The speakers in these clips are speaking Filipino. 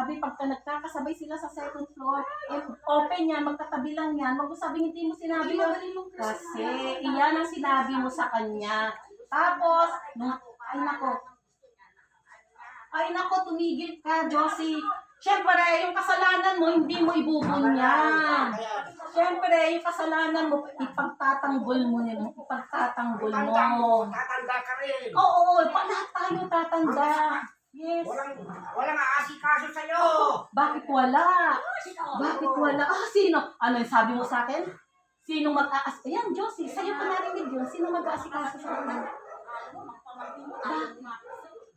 sabi, pagka nagkakasabay sila sa second floor, open yan, magkatabi lang yan, wag mo sabing hindi mo sinabi yun. Kasi, iyan ang sinabi mo sa kanya. Tapos, ay nako, tumigil ka, Josie. Siyempre, yung kasalanan mo, hindi mo ibubunyan. Siyempre, yung kasalanan mo, ipagtatanggol mo yun. Ipagtatanggol mo. Tatanda ka rin. Oo, lahat tayo tatanda. Yes. Walang aasikaso sa'yo. Bakit wala? Bakit wala? Sino? Ano yung sabi mo sa akin? Sino mag-aas... Ayan, Josie, sa'yo ko narinig yun. Sino mag-aasikaso sa akin?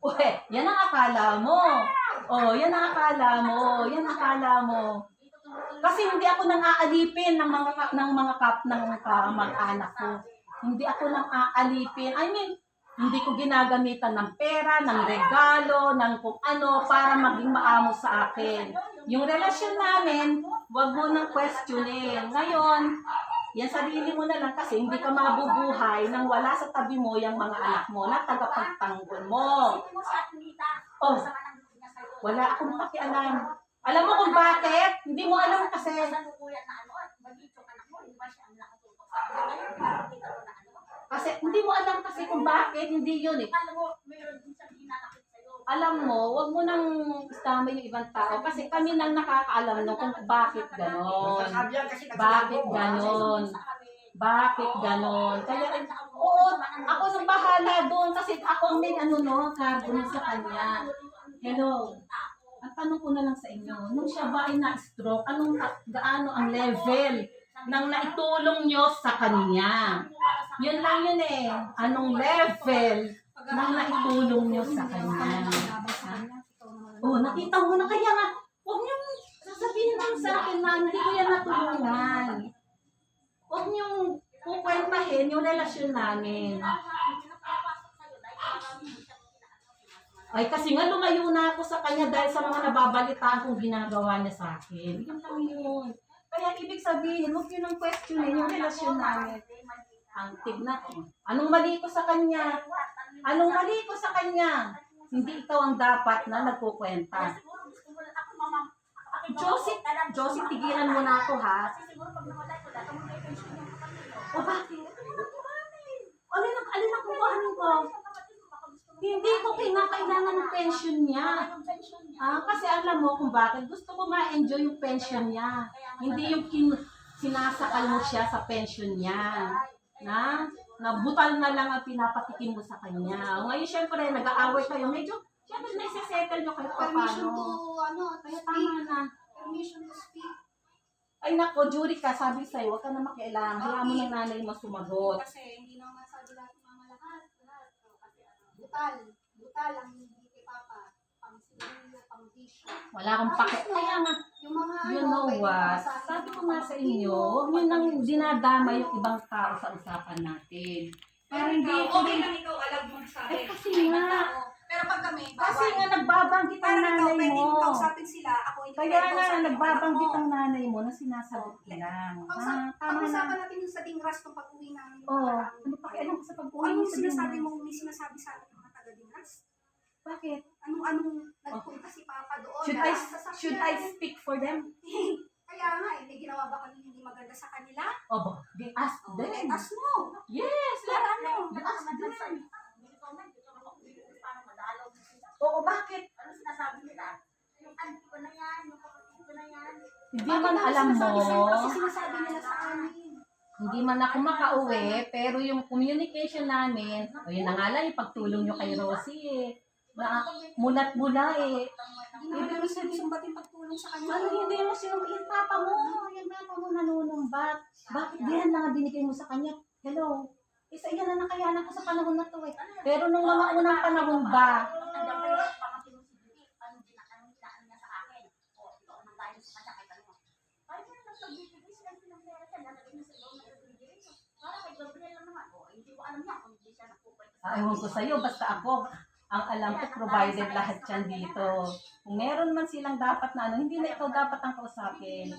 Uwe, yan ang akala mo. Oh, yan ang akala mo. Yan ang akala mo. Kasi hindi ako nang aalipin ng mga mag-anak ko. Hindi ako nang aalipin. I mean, hindi ko ginagamitan ng pera, ng regalo, ng kung ano para maging maamo sa akin. Yung relasyon namin, wag mo nang questionin. Ngayon, yan sarili mo na lang kasi hindi ka mabubuhay nang wala sa tabi mo yung mga anak mo na tagapagtanggol mo. Oh, wala akong pakialam. Alam mo kung bakit? Hindi mo alam kasi. Kasi hindi mo alam kasi kung bakit, hindi yun eh. Alam mo, wag mo nang isama yung ibang tao kasi kami nang nakakaalam no kung bakit ganon. Bakit ganon? Bakit ganon? Kaya, oo, ako nang bahala doon kasi ako may cargo sa kanya. Hello. Ang tanong ko na lang sa inyo, nung siya ba ay na-stroke, gaano ang level ng naitulong nyo sa kanya? Yun lang yun eh. Anong level ng naitulong nyo sa kanya? Oh, nakita mo na kaya nga, huwag nyo sasabihin lang sa akin na hindi ko yan natulungan. Huwag nyo kukwentahin yung relasyon namin. Ay, kasi nga lumayo na ako sa kanya dahil sa mga nababalitaan kong ginagawa niya sa akin. Yun lang yun. Kaya ibig sabihin, huwag nyo nang questionin yung relasyon namin. Ang tignan ko. Anong mali ko sa kanya? Anong mali ko sa kanya? Hindi ikaw ang dapat na nagkukwenta. Josie, tigilan mo na ako ha. O bakit? Alin ang kukuhanin ko? Hindi ko kinakailangan ng pension niya. Kasi alam mo kung bakit. Gusto ko ma-enjoy yung pension niya. Hindi yung sinasakal mo siya sa pension niya. Nabutal na lang ang pinapatikim mo sa kanya. Ngayon, syempre, nag-aaway kayo. Medyo, syempre, nasisettle nyo kayo pa Permission paano. to, Kaya tama na. permission to speak. Ay nako, Jury ka, sabi sa'yo, huwag ka na makialam. Hayaan mo ng nanay mo sumagot. Kasi hindi naman sabi lahat ng mga lahat. Butal ang hindi kay Papa. Pang sinilyo, pang bisyo. Wala akong Kaya nga, Yung mga you know what? Sabi ko nga sa inyo, huwag nyo nang dinadama yung ibang tao sa usapan natin. Pero hindi, Okay lang ikaw, alam mo sa akin. kasi nga, Pero pag kami, kasi nga nagbabanggit ang nanay mo. kausapin sila, ako hindi Kaya nga, nagbabanggit ang nanay mo na sinasagot lang. Tama Pag-usapan na. natin yung sa Dingras nung pag-uwi namin. Ano pakialam ko sa pag-uwi Anong mo sa sinasabi Dingras? mo, may sinasabi sa atin mga taga-Dingras? Bakit? Anong nagpunta si Papa doon? Should I speak for them? Kaya nga, may ginawa ba kami hindi maganda sa kanila? Obo, they ask them. Let us know. Yes, they ask them. Oo, bakit? Ano sinasabi nila? Yung auntie ko na yan, yung kapatid ko na yan. Hindi man alam mo, Kasi sinasabi nila sa amin. hindi man ako makauwi, pero yung communication namin, o yun na nga lang, yung pagtulong nyo kay Rosie eh, na mulat-mula eh. Hindi naman kami sinumbatin pagtulong sa kanya. Ano hindi mo yung papa mo nanunumbat. Bakit diyan lang ang binigay mo sa kanya? Hello? Isa yan na nakayanan ko sa panahon na to eh. Pero nung mga unang panahon ba, Nandiyan kayo, pamatin mo si Bibi, anong dinaan niya sa akin? O, ito ang nanggaling sa kanya, kahit ano. Kahit yan, nagpag-bibigay sila ng pera siya, lalagay niya sa loob ng refrigerator. Para kay Gabriel lang naman. O, hindi ko alam niya kung hindi siya nagpupunta sa ewan ko sa'yo, basta ako, ang alam ko, provided lahat yan dito. Kung meron man silang dapat na ano, hindi na ikaw dapat ang kausapin.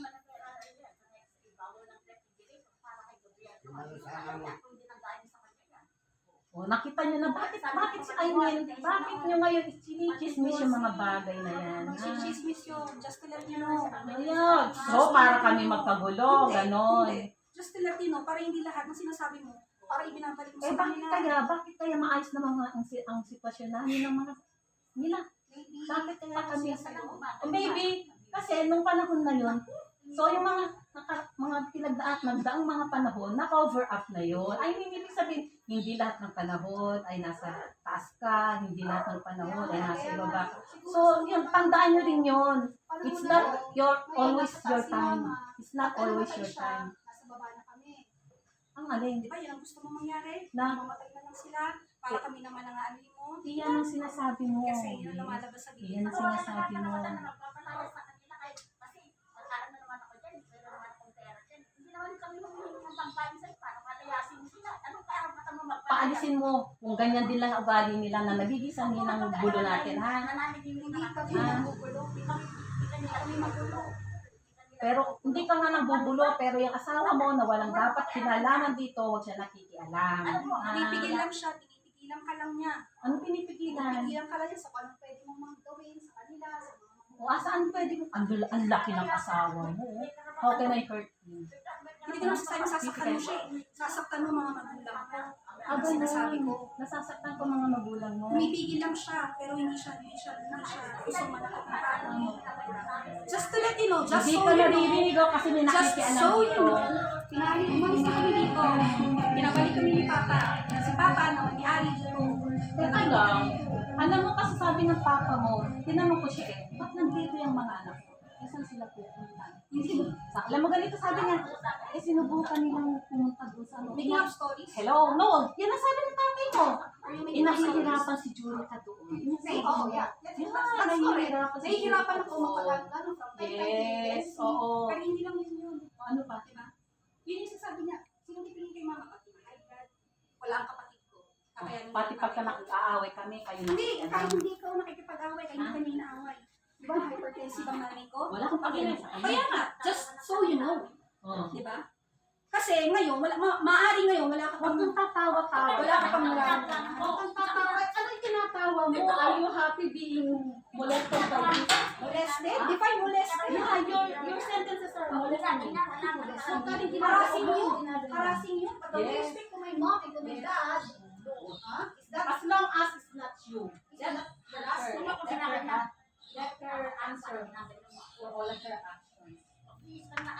O, nakita nyo na, bakit si Aileen, bakit nyo ngayon chinichismis yung mga bagay na yan? Chismis yung just to let you know. Ayun. So, para kami magkagulo, ganon. Hindi. Just to let you know, para hindi lahat ng sinasabi mo, para ibinabalik mo Eh, sa kanila. bakit kaya maayos na mga ang sitwasyon namin ng mga nila? Maybe, Bakit kaya kami sa'yo. maybe, kasi nung panahon na yun, so yung mga nagdaang mga panahon, na-cover up na yun. Ay, hindi ibig sabihin, hindi lahat ng panahon ay nasa taas ka, hindi lahat ng panahon ay nasa ibaba. So, yun, tandaan nyo rin yun. It's not always your time. It's not always your time. Nasa baba na kami. Ang alin, Di ba, yan ang gusto mo mangyari? Na- Mamatay na lang sila, para kami naman ang aali mo. hindi yan ang sinasabi mo. Kasi yun ang lumalabas sa Yan bibig. ang sinasabi mo. Nagpapalayas sa kanila kahit kasi magkaroon na naman ako dyan, meron naman akong pera dyan. Hindi naman kami humihingi ng pampain sa'yo, para palayasin mo sila. Anong kaya mata mo magpalayas? Paalisin mo kung ganyan din lang ang ugali nila na nagigisahin ng gulo natin, ha? Hindi kami magugulo. Hindi kami magulo. Pero hindi ka nga nagbubulo, pero yung asawa mo na walang dapat kinalaman dito, huwag siya nakikialam. Pinipigil lang siya, pinipigilan ka lang niya. Ano pinipigilan? Pinipigilan ka lang niya sa kung anong pwede mong gawin sa kanila, sa mga O asaan pwede mo? Ang laki ng asawa mo. How can I hurt you? Hindi ko naman sasabi sasaktan mo siya eh. Sasaktan mo mga magulang mo. Ang Aba, sinasabi ko. Nasasaktan ko mga magulang mo. Pumipigil lang siya, pero hindi siya gusto malakatan. Just to let you know, just Hindi so ko you know, naririnig ako kasi may just nakikialam so you dito. know, umalis na kami dito. Pinabalik kami ni Papa. Si Papa na may-ari dito. Teka lang, alam mo kasi sabi ng papa mo, tinanong ko siya eh, ba't nandito yung mga anak ko? Saan sila pupunta? Alam mo ganito sabi niya, eh sinubukan nilang pumunta doon sa ano. Making up stories. Hello, no, yan ang sabi ng tatay ko. Are you making up stories? Inahihirapan si Julieta doon. Oh, yeah. That's correct. Nahihirapan ako mapagano from time to time. Yes, oo. Pero hindi lang yun yun. Ano pa? Diba? Yun yung sasabi niya, sino pipili kay mama pati high blood? Wala ang kapatid ko. Kakayanin Pati ko pagka na- nag-aaway kami, kayo na. Hindi, kahit hindi ikaw nakikipag-away, kahit hindi kami inaaway. Diba, hypertensive ang nanay ko? Wala akong pakialam sa kanya. Kaya nga, just so you know. Oh. Diba? Kasi ngayon, maaari ngayon, wala ka Huwag pang kang tatawa-tawa. Wala ka pang nararamdaman. Huwag kang tatawa. Ano yung tinatawa mo? Are you happy being molested by me? molested. Define molested. Yeah, your sentences are molested. So, harassing you. Harassing you. But don't Yes. respect to my mom and to my dad. Huh? Is that As long as it's not you. the last one? Let her answer for all of her actions. Di sana.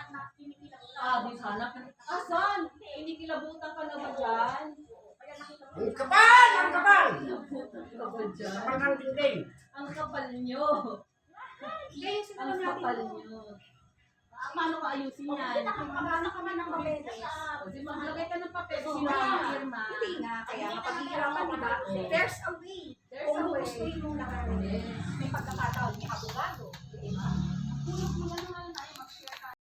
Asan? Inikilabutan ka na ba dyan? Ang kapal! Ang kapal! Ka ba dyan? Kapal ng dingding. Ang kapal nyo. Hindi, yung Ang sinabi kapal natin. nyo. Paano ka ayusin yan? Magkano kami ng papeles? Kasi maglagay ka ng papel. Oo, Sino kaya ang nga. firma? Hindi nga, kaya mapaghihirapan, diba? There's a way. There's a Kung way. gusto yung lahat. Yes.